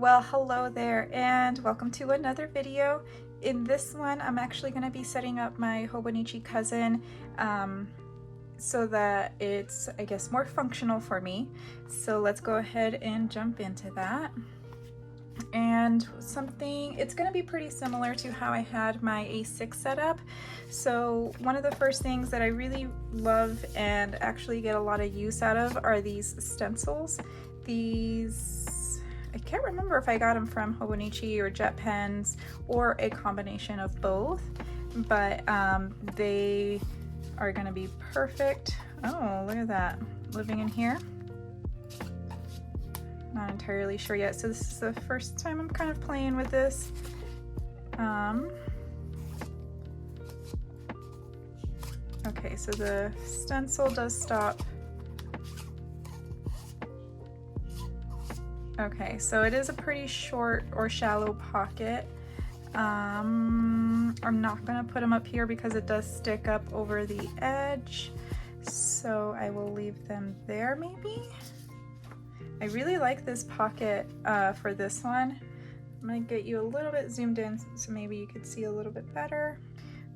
Well, hello there and welcome to another video. In this one, I'm actually going to be setting up my Hobonichi cousin so that it's, I guess, more functional for me. So let's go ahead and jump into that. And it's going to be pretty similar to how I had my A6 set up. So one of the first things that I really love and actually get a lot of use out of are these stencils. I can't remember if I got them from Hobonichi or Jet Pens or a combination of both, but they are going to be perfect. Oh, look at that, living in here. Not entirely sure yet, so this is the first time I'm kind of playing with this. Okay, so the stencil does stop. Okay, so it is a pretty short or shallow pocket. I'm not gonna put them up here because it does stick up over the edge, so I will leave them there maybe. I really like this pocket for this one. I'm gonna get you a little bit zoomed in so maybe you could see a little bit better.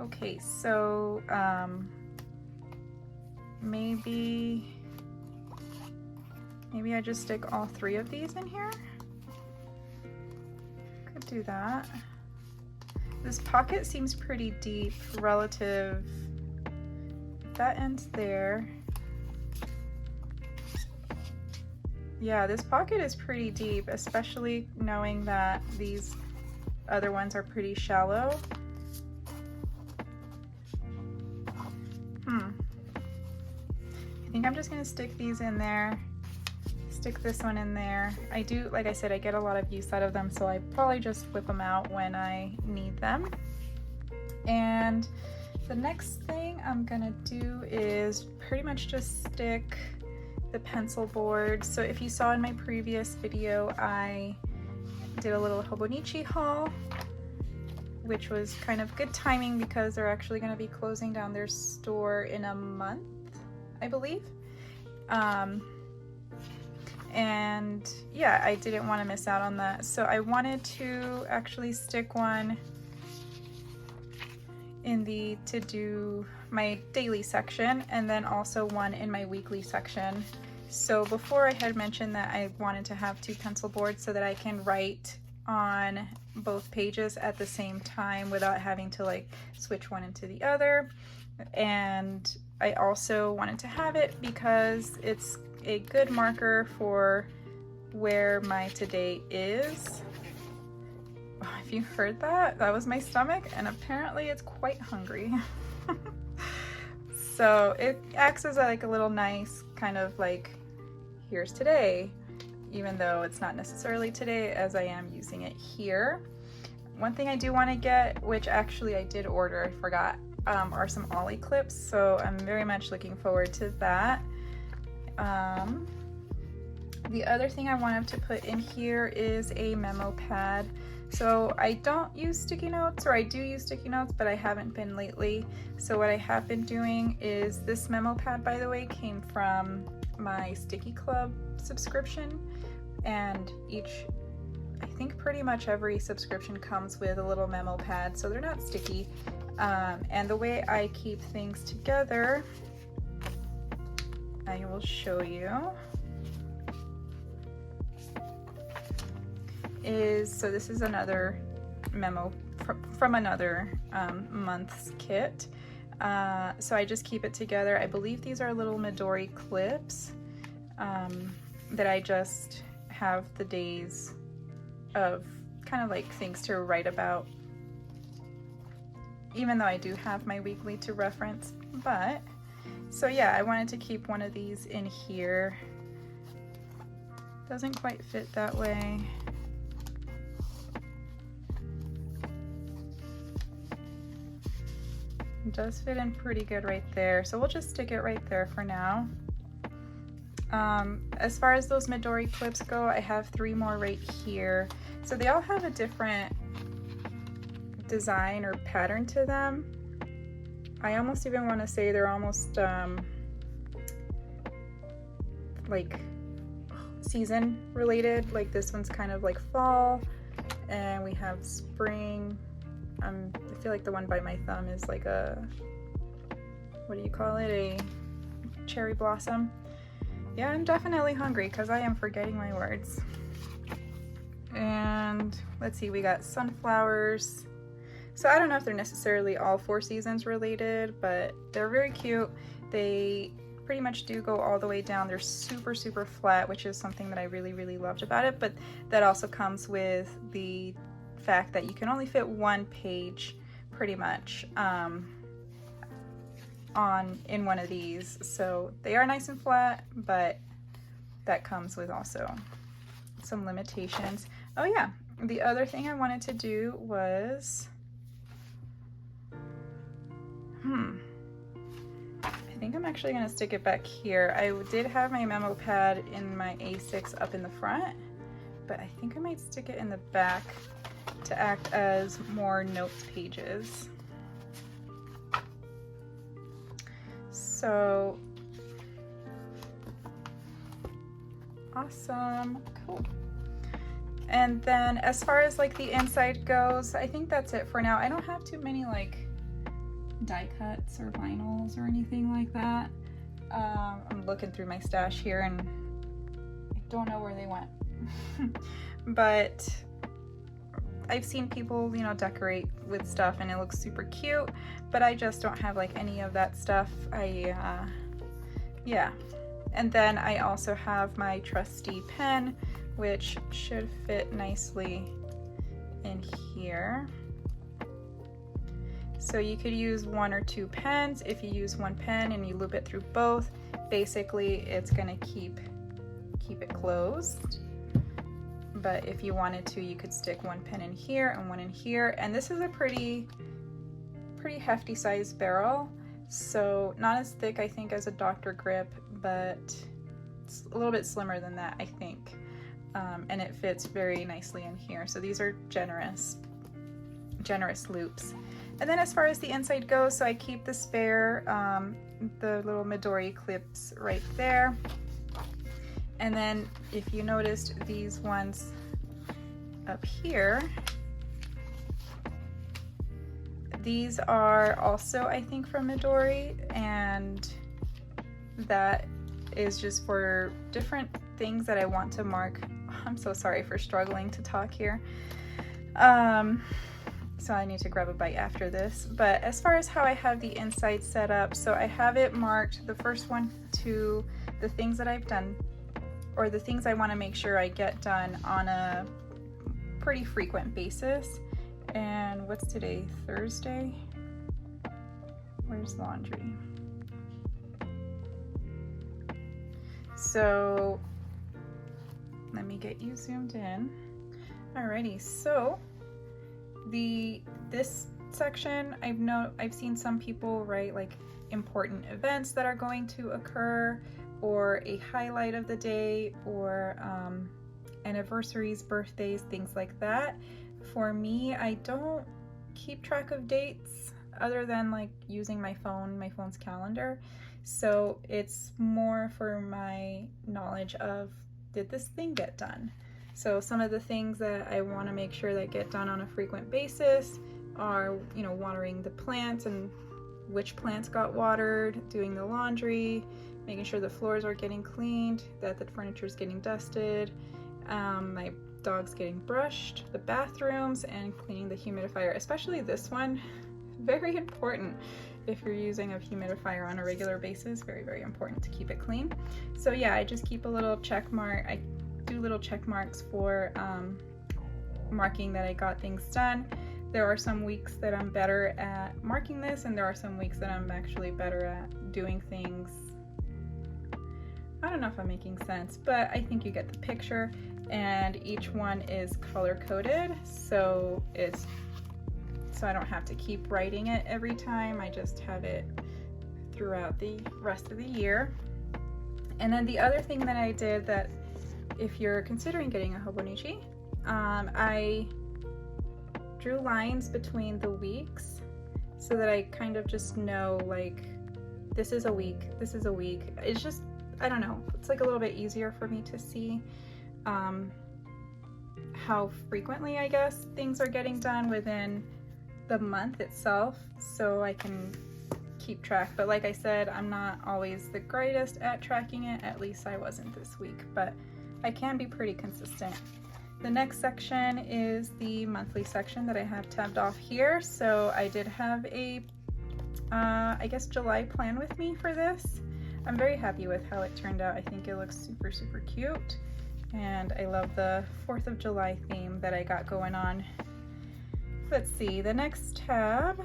Okay, so maybe I just stick all three of these in here. Could do that. This pocket seems pretty deep relative. That ends there. Yeah, this pocket is pretty deep, especially knowing that these other ones are pretty shallow. I think I'm just gonna stick these in there. Stick this one in there. I do, like I said, I get a lot of use out of them, so I probably just whip them out when I need them. And the next thing I'm gonna do is pretty much just stick the pencil board. So if you saw in my previous video, I did a little Hobonichi haul, which was kind of good timing because they're actually gonna be closing down their store in a month, I believe. And yeah, I didn't want to miss out on that. So I wanted to actually stick one in the to do my daily section and then also one in my weekly section. So before I had mentioned that I wanted to have two pencil boards so that I can write on both pages at the same time without having to like switch one into the other. And I also wanted to have it because it's a good marker for where my today is. If you heard that, that was my stomach, and apparently it's quite hungry. So it acts as like a little nice kind of like, here's today, even though it's not necessarily today as I am using it here. One thing I do want to get, which actually I did order, I forgot, are some ollie clips, so I'm very much looking forward to that. The other thing I wanted to put in here is a memo pad. So I don't use sticky notes, or I do use sticky notes, but I haven't been lately. So what I have been doing is, this memo pad, by the way, came from my Sticky Club subscription, and I think pretty much every subscription comes with a little memo pad, so they're not sticky. And the way I keep things together, I will show you, so this is another memo from another month's kit. So I just keep it together. I believe these are little Midori clips that I just have the days of kind of like things to write about, even though I do have my weekly to reference. But so yeah, I wanted to keep one of these in here. Doesn't quite fit that way. It does fit in pretty good right there, so we'll just stick it right there for now. As far as those Midori clips go, I have 3 more right here. So they all have a different design or pattern to them. I almost even want to say they're almost like season related. Like this one's kind of like fall, and we have spring. I feel like the one by my thumb is like a, what do you call it, a cherry blossom. Yeah, I'm definitely hungry because I am forgetting my words. And let's see, we got sunflowers. So I don't know if they're necessarily all 4 seasons related, but they're very cute. They pretty much do go all the way down. They're super, super flat, which is something that I really, really loved about it. But that also comes with the fact that you can only fit 1 page pretty much in one of these. So they are nice and flat, but that comes with also some limitations. Oh yeah, the other thing I wanted to do was, I think I'm actually gonna stick it back here. I did have my memo pad in my A6 up in the front, but I think I might stick it in the back to act as more notes pages. So, awesome, cool. And then as far as like the inside goes, I think that's it for now. I don't have too many like die cuts or vinyls or anything like that. I'm looking through my stash here and I don't know where they went. But I've seen people, you know, decorate with stuff and it looks super cute, but I just don't have like any of that stuff. Yeah. And then I also have my trusty pen, which should fit nicely in here. So you could use 1 or 2 pens. If you use 1 pen and you loop it through both, basically it's gonna keep it closed. But if you wanted to, you could stick 1 pen in here and 1 in here. And this is a pretty hefty sized barrel. So not as thick, I think, as a Dr. Grip, but it's a little bit slimmer than that, I think. And it fits very nicely in here. So these are generous loops. And then as far as the inside goes, so I keep the spare, the little Midori clips right there. And then if you noticed these ones up here, these are also, I think, from Midori, and that is just for different things that I want to mark. I'm so sorry for struggling to talk here. So I need to grab a bite after this. But as far as how I have the inside set up, so I have it marked, the first one to the things that I've done, or the things I want to make sure I get done on a pretty frequent basis. And what's today? Thursday? Where's laundry? So let me get you zoomed in. Alrighty, so this section, I've seen some people write like important events that are going to occur, or a highlight of the day, or anniversaries, birthdays, things like that. For me, I don't keep track of dates other than like using my phone's calendar. So it's more for my knowledge of, did this thing get done? So some of the things that I want to make sure that get done on a frequent basis are, you know, watering the plants and which plants got watered, doing the laundry, making sure the floors are getting cleaned, that the furniture is getting dusted, my dog's getting brushed, the bathrooms, and cleaning the humidifier, especially this one. Very important if you're using a humidifier on a regular basis. Very, very important to keep it clean. So yeah, I just keep a little check mark. I do little check marks for marking that I got things done. There are some weeks that I'm better at marking this, and there are some weeks that I'm actually better at doing things. I don't know if I'm making sense, but I think you get the picture. And each one is color coded, so I don't have to keep writing it every time. I just have it throughout the rest of the year. And then the other thing that I did, that if you're considering getting a Hobonichi, I drew lines between the weeks so that I kind of just know, like, this is a week, this is a week. It's just I don't know, it's like a little bit easier for me to see how frequently, I guess, things are getting done within the month itself, so I can keep track. But like I said, I'm not always the greatest at tracking it, at least I wasn't this week, but I can be pretty consistent. The next section is the monthly section that I have tabbed off here. So I did have a, I guess, July plan with me for this. I'm very happy with how it turned out. I think it looks super, super cute. And I love the 4th of July theme that I got going on. Let's see, the next tab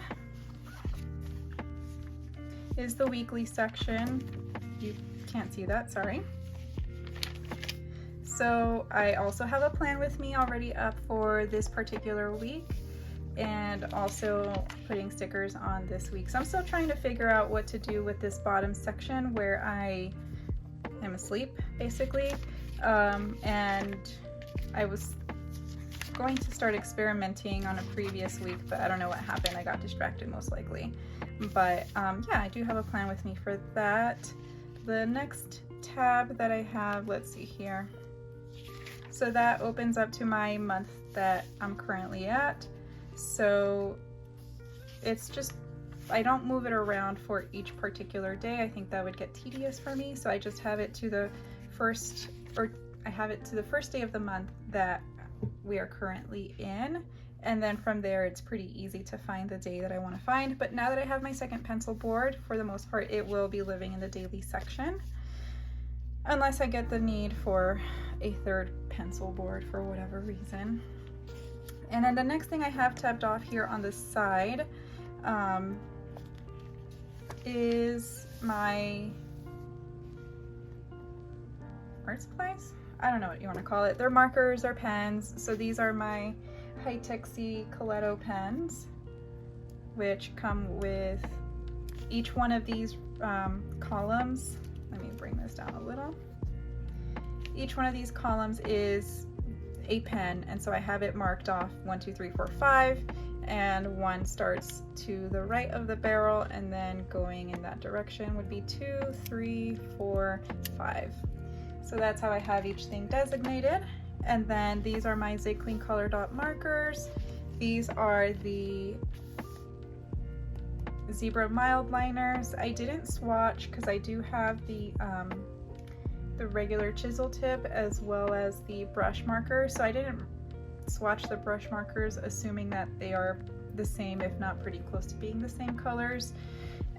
is the weekly section. You can't see that, sorry. So I also have a plan with me already up for this particular week, and also putting stickers on this week. So I'm still trying to figure out what to do with this bottom section where I am asleep, basically. And I was going to start experimenting on a previous week, but I don't know what happened. I got distracted most likely. But yeah, I do have a plan with me for that. The next tab that I have, let's see here. So that opens up to my month that I'm currently at. So it's just, I don't move it around for each particular day. I think that would get tedious for me. So I just have it to the first, or I have it to the first day of the month that we are currently in. And then from there, it's pretty easy to find the day that I want to find. But now that I have my second pencil board, for the most part, it will be living in the daily section. Unless I get the need for a third pencil board for whatever reason. And then the next thing I have tabbed off here on the side is my art supplies? I don't know what you want to call it. They're markers or pens. So these are my Hitexi Coletto pens, which come with each one of these columns. Let me bring this down a little. Each one of these columns is a pen, and so I have it marked off 1, 2, 3, 4, 5, and one starts to the right of the barrel, and then going in that direction would be 2, 3, 4, 5. So that's how I have each thing designated. And then these are my Zig Clean Color Dot markers. These are the Zebra mild liners. I didn't swatch because I do have the regular chisel tip as well as the brush marker, so I didn't swatch the brush markers, assuming that they are the same, if not pretty close to being the same colors.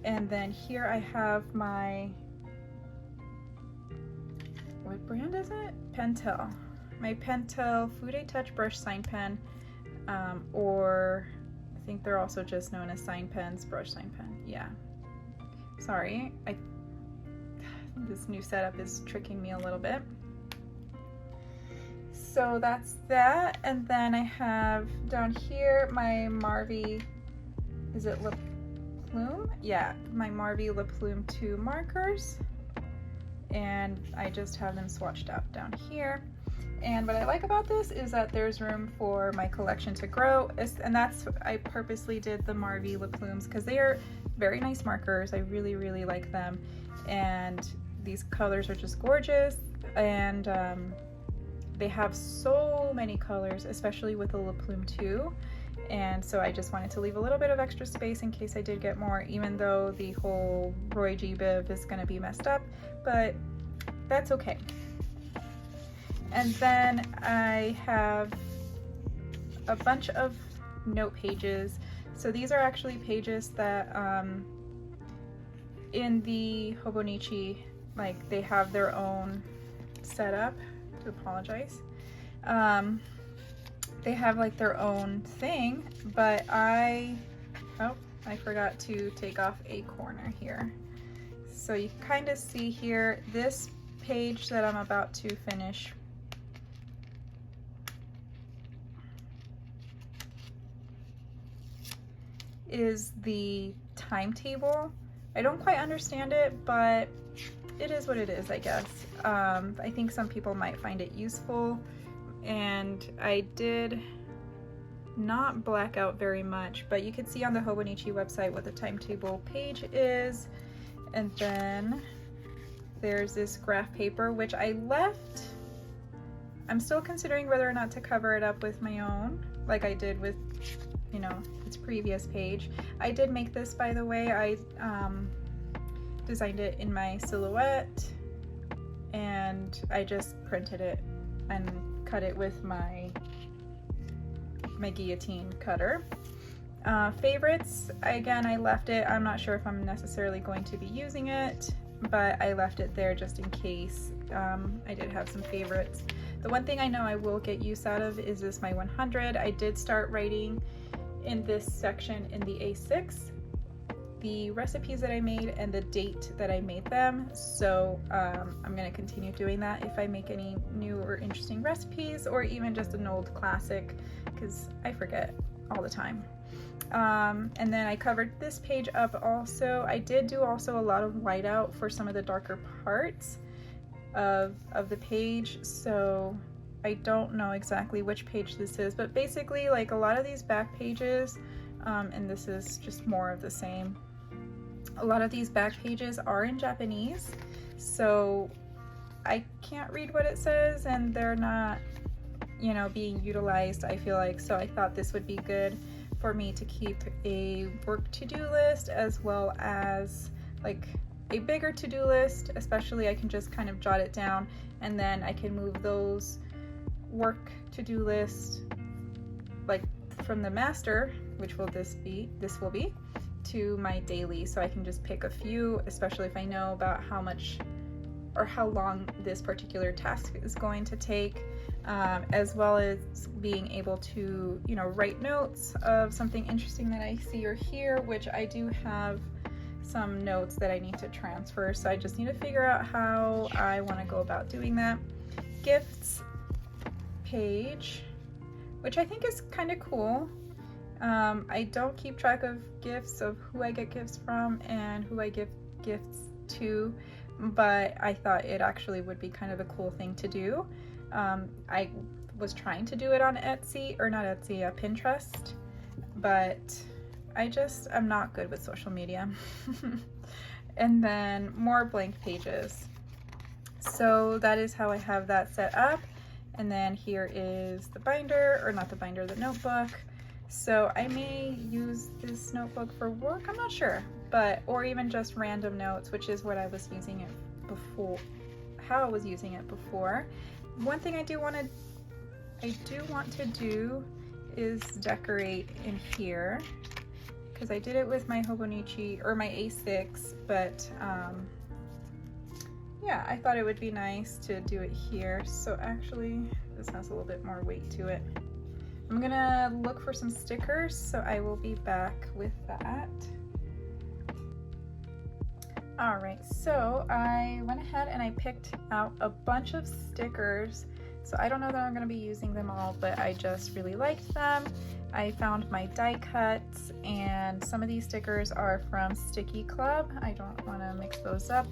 And then here I have my, what brand is it? Pentel. My Pentel Fude Touch brush sign pen, or I think they're also just known as sign pens, brush sign pen. Yeah. Sorry, this new setup is tricking me a little bit. So that's that. And then I have down here my Marvy, is it Le Plume? Yeah, my Marvy Le Plume 2 markers. And I just have them swatched out down here. And what I like about this is that there's room for my collection to grow, and that's, I purposely did the Marvy Le Plumes because they are very nice markers. I really, really like them, and these colors are just gorgeous, and they have so many colors, especially with the Le Plume 2, and so I just wanted to leave a little bit of extra space in case I did get more, even though the whole Roy G bib is going to be messed up, but that's okay. And then I have a bunch of note pages. So these are actually pages that in the Hobonichi, like, they have their own setup. To apologize. They have like their own thing, but I forgot to take off a corner here. So you kind of see here, this page that I'm about to finish is the timetable. I don't quite understand it, but it is what it is, I guess. I think some people might find it useful, and I did not black out very much, but you can see on the Hobonichi website what the timetable page is. And then there's this graph paper, which I left. I'm still considering whether or not to cover it up with my own, like I did with, you know, its previous page. I did make this, by the way. I designed it in my Silhouette, and I just printed it and cut it with my guillotine cutter. Favorites, again, I left it. I'm not sure if I'm necessarily going to be using it, but I left it there just in case. I did have some favorites. The one thing I know I will get use out of is this my 100. I did start writing in this section in the A6 the recipes that I made and the date that I made them, so I'm going to continue doing that if I make any new or interesting recipes, or even just an old classic, because I forget all the time. And then I covered this page up also. I did do also a lot of whiteout for some of the darker parts of the page, so I don't know exactly which page this is, but basically, like, a lot of these back pages, and this is just more of the same, a lot of these back pages are in Japanese, so I can't read what it says, and they're not, you know, being utilized, I feel like, so I thought this would be good for me to keep a work to-do list, as well as like a bigger to-do list. Especially, I can just kind of jot it down, and then I can move those work to-do lists, like from the master, which will this will be, to my daily, so I can just pick a few, especially if I know about how much or how long this particular task is going to take, as well as being able to, you know, write notes of something interesting that I see or hear, which I do have some notes that I need to transfer, so I just need to figure out how I want to go about doing that. Gifts page, which I think is kind of cool. I don't keep track of gifts, of who I get gifts from and who I give gifts to, but I thought it actually would be kind of a cool thing to do. I was trying to do it on Etsy, or not Etsy, Pinterest, but I'm not good with social media. And then more blank pages. So that is how I have that set up. And then here is the binder, or not the binder, the notebook. So I may use this notebook for work, I'm not sure, but, or even just random notes, which is what I was using it before, how I was using it before. One thing I do want to do is decorate in here, because I did it with my Hobonichi, or my A6, but yeah, I thought it would be nice to do it here. So actually, this has a little bit more weight to it. I'm gonna look for some stickers, so I will be back with that. All right, so I went ahead and I picked out a bunch of stickers. So I don't know that I'm gonna be using them all, but I just really liked them. I found my die cuts, and some of these stickers are from Sticky Club. I don't wanna mix those up.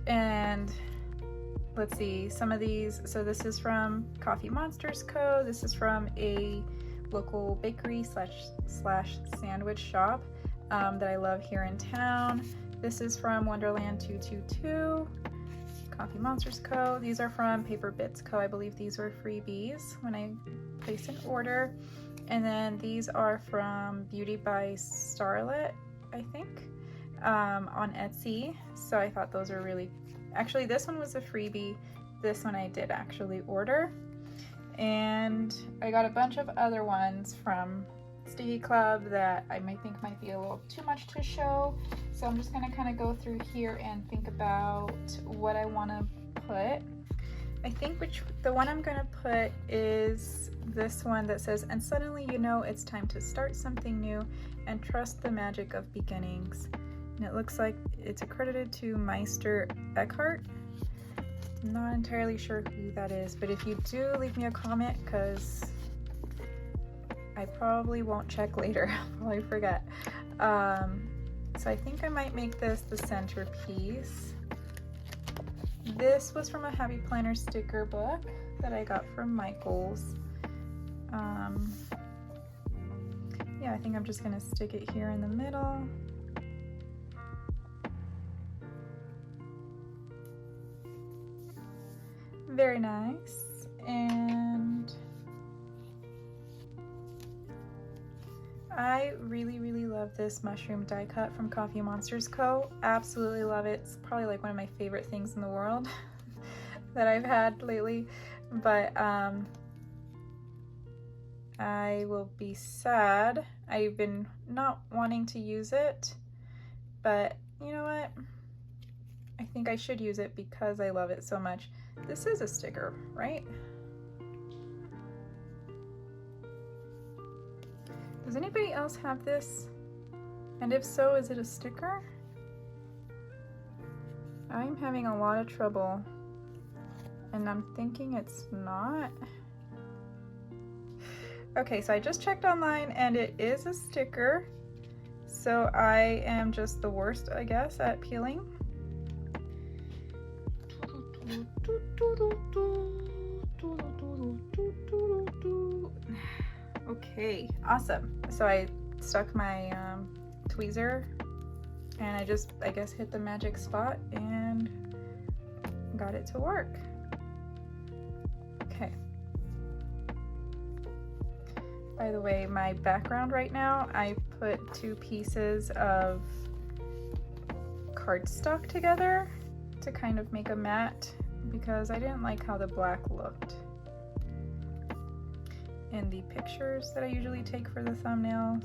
And let's see, some of these, so this is from Coffee Monsters Co. This is from a local bakery slash sandwich shop that I love here in town. This is from Wonderland 222, Coffee Monsters Co. These are from Paper Bits Co. I believe these were freebies when I placed an order. And then these are from Beauty by Starlet, I think, on Etsy. So I thought those were really, actually this one was a freebie. This one I did actually order. And I got a bunch of other ones from Sticky Club that I might think might be a little too much to show. So I'm just gonna kind of go through here and think about what I want to put. I think the one I'm gonna put is this one that says, "And suddenly you know it's time to start something new and trust the magic of beginnings." And it looks like it's accredited to Meister Eckhart. I'm not entirely sure who that is, but if you do, leave me a comment, because I probably won't check later. I'll probably forget. So I think I might make this the centerpiece. This was from a Happy Planner sticker book that I got from Michael's. Yeah, I think I'm just gonna stick it here in the middle. Very nice. And I really, really love this mushroom die cut from Coffee Monsters Co. Absolutely love it. It's probably like one of my favorite things in the world that I've had lately. But I will be sad. I've been not wanting to use it, but you know what? I think I should use it because I love it so much. This is a sticker, right? Does anybody else have this? And if so, is it a sticker? I'm having a lot of trouble, and I'm thinking it's not. Okay, so I just checked online and it is a sticker. So I am just the worst, I guess, at peeling. Okay, awesome. So I stuck my tweezer and I just, I guess, hit the magic spot and got it to work. Okay. By the way, my background right now, I put 2 pieces of cardstock together to kind of make a matte because I didn't like how the black looked in the pictures that I usually take for the thumbnails.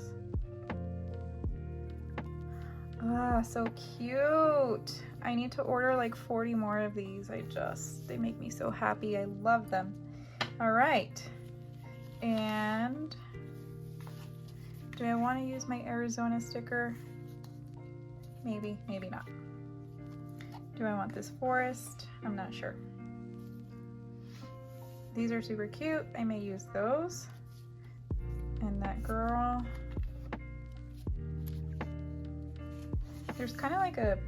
Ah, so cute. I need to order like 40 more of these. They make me so happy. I love them. All right. And do I want to use my Arizona sticker? Maybe, maybe not. Do I want this forest? I'm not sure. These are super cute. I may use those. And that girl. There's kind of like a...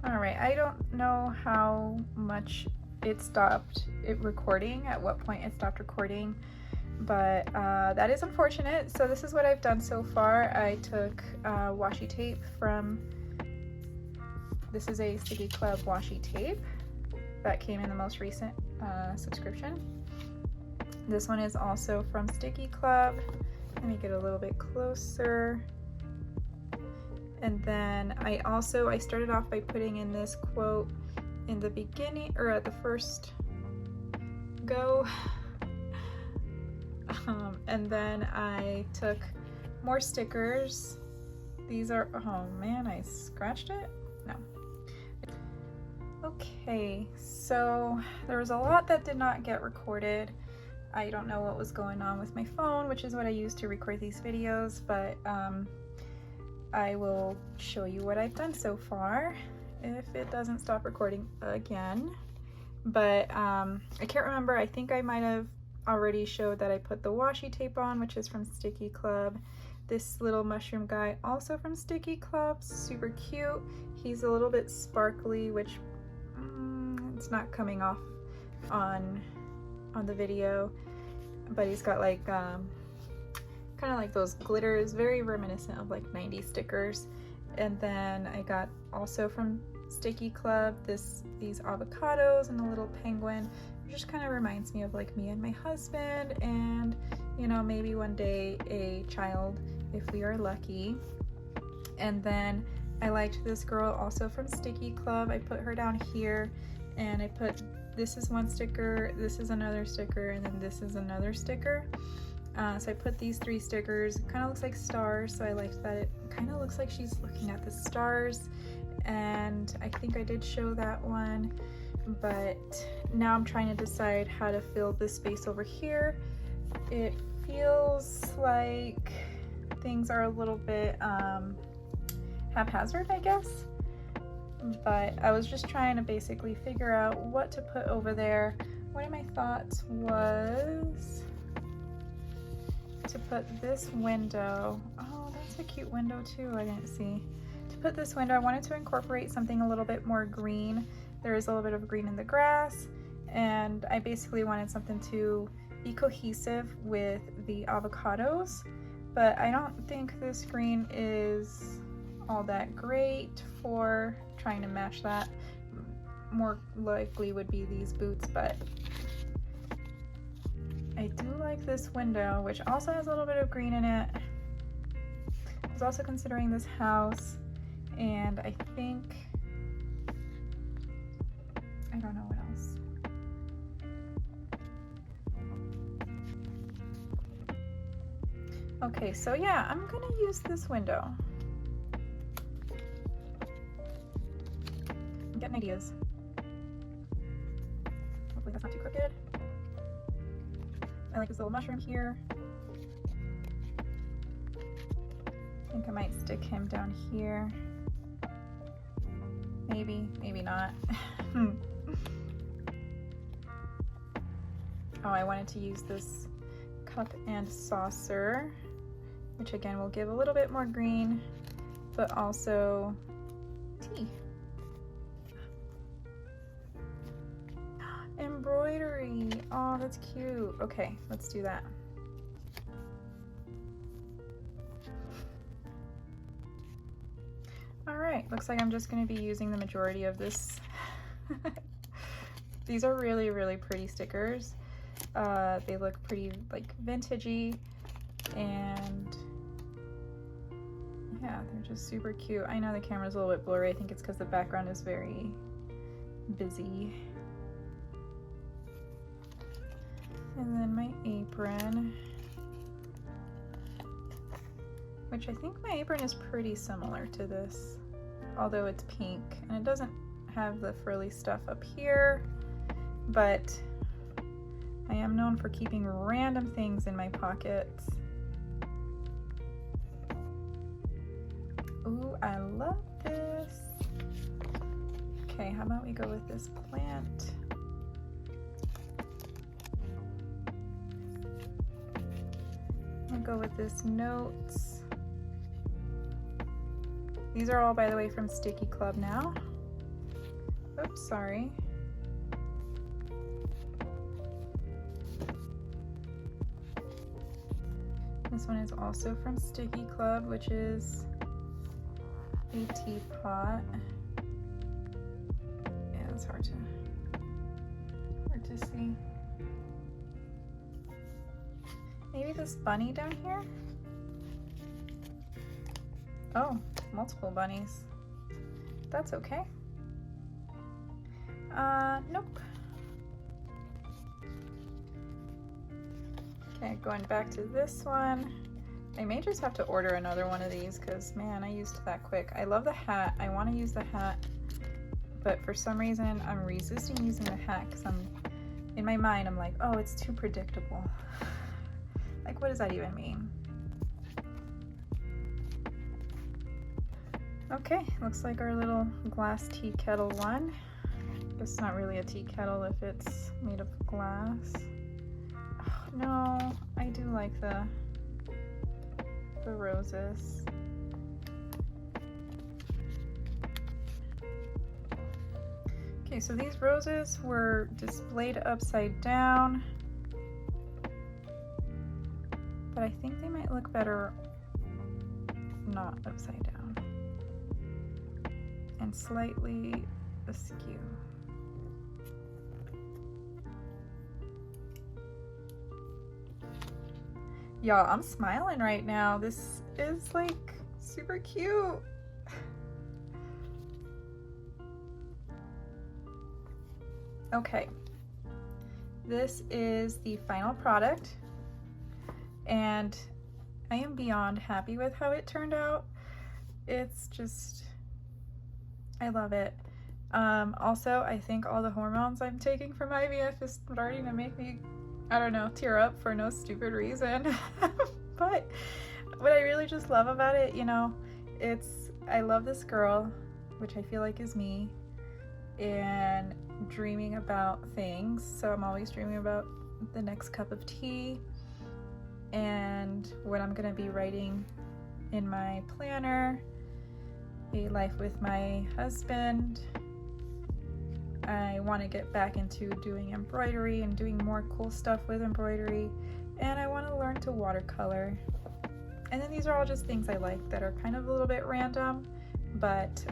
All right, I don't know how much it stopped recording, at what point it stopped recording, but that is unfortunate. So this is what I've done so far. I took washi tape from, this is a Sticky Club washi tape that came in the most recent subscription. This one is also from Sticky Club. Let me get a little bit closer. And then I started off by putting in this quote in the beginning, or at the first go. And then I took more stickers. These are, oh man, I scratched it? No. Okay, so there was a lot that did not get recorded. I don't know what was going on with my phone, which is what I use to record these videos, but I will show you what I've done so far if it doesn't stop recording again. But I can't remember. I think I might have already showed that I put the washi tape on, which is from Sticky Club. This little mushroom guy, also from Sticky Club, super cute. He's a little bit sparkly, which it's not coming off on the video, but he's got like kind of like those glitters, very reminiscent of like 90s stickers. And then I got also from Sticky Club these avocados and a little penguin. It just kind of reminds me of like me and my husband, and you know, maybe one day a child if we are lucky. And then I liked this girl also from Sticky Club. I put her down here, and I put, this is one sticker, this is another sticker, and then this is another sticker. So I put these 3 stickers. It kind of looks like stars, so I liked that it kind of looks like she's looking at the stars. And I think I did show that one, but now I'm trying to decide how to fill this space over here. It feels like things are a little bit haphazard, I guess. But I was just trying to basically figure out what to put over there. One of my thoughts was to put this window. Oh, that's a cute window too, I didn't see. To put this window, I wanted to incorporate something a little bit more green. There is a little bit of green in the grass, and I basically wanted something to be cohesive with the avocados, but I don't think this green is all that great for trying to match that. more likely would be these boots, but I do like this window, which also has a little bit of green in it. I was also considering this house, and I think, I don't know what else. Okay, so yeah, I'm gonna use this window. I'm getting ideas. Hopefully that's not too crooked. I like this little mushroom here. I think I might stick him down here. Maybe, maybe not. Oh, I wanted to use this cup and saucer, which again will give a little bit more green, but also tea. Embroidery. Oh, that's cute. Okay, let's do that. All right, looks like I'm just going to be using the majority of this. These are really, really pretty stickers. They look pretty like vintagey, and yeah, they're just super cute. I know the camera's a little bit blurry. I think it's because the background is very busy. And then my apron, which I think my apron is pretty similar to this, although it's pink, and it doesn't have the frilly stuff up here, but I am known for keeping random things in my pockets. Ooh, I love this. Okay, how about we go with this plant? I'll go with this notes. These are all, by the way, from Sticky Club now. Oops, sorry. This one is also from Sticky Club, which is a teapot. Yeah, it's hard to see. Maybe this bunny down here? Oh, multiple bunnies. That's okay. Nope. Okay, going back to this one. I may just have to order another one of these because, man, I used that quick. I love the hat. I want to use the hat, but for some reason I'm resisting using the hat because in my mind I'm like, oh, it's too predictable. Like, what does that even mean? Okay, looks like our little glass tea kettle one. It's not really a tea kettle if it's made of glass. Oh, no, I do like the roses. Okay, so these roses were displayed upside down, but I think they might look better not upside down and slightly askew. Y'all, I'm smiling right now. This is like super cute. Okay, this is the final product, and I am beyond happy with how it turned out. It's just, I love it. Also, I think all the hormones I'm taking from IVF is starting to make me, I don't know, tear up for no stupid reason. But what I really just love about it, you know, I love this girl, which I feel like is me, and dreaming about things. So I'm always dreaming about the next cup of tea and what I'm gonna be writing in my planner, a life with my husband. I want to get back into doing embroidery and doing more cool stuff with embroidery, and I want to learn to watercolor. And then these are all just things I like that are kind of a little bit random, but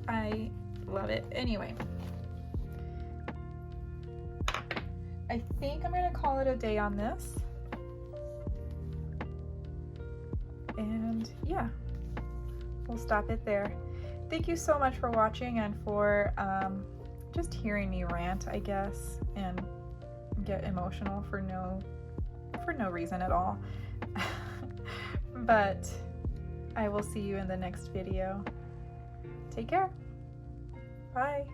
I love it. Anyway, I think I'm gonna call it a day on this. And yeah, we'll stop it there. Thank you so much for watching and for just hearing me rant, I guess, and get emotional for no reason at all. But I will see you in the next video. Take care. Bye.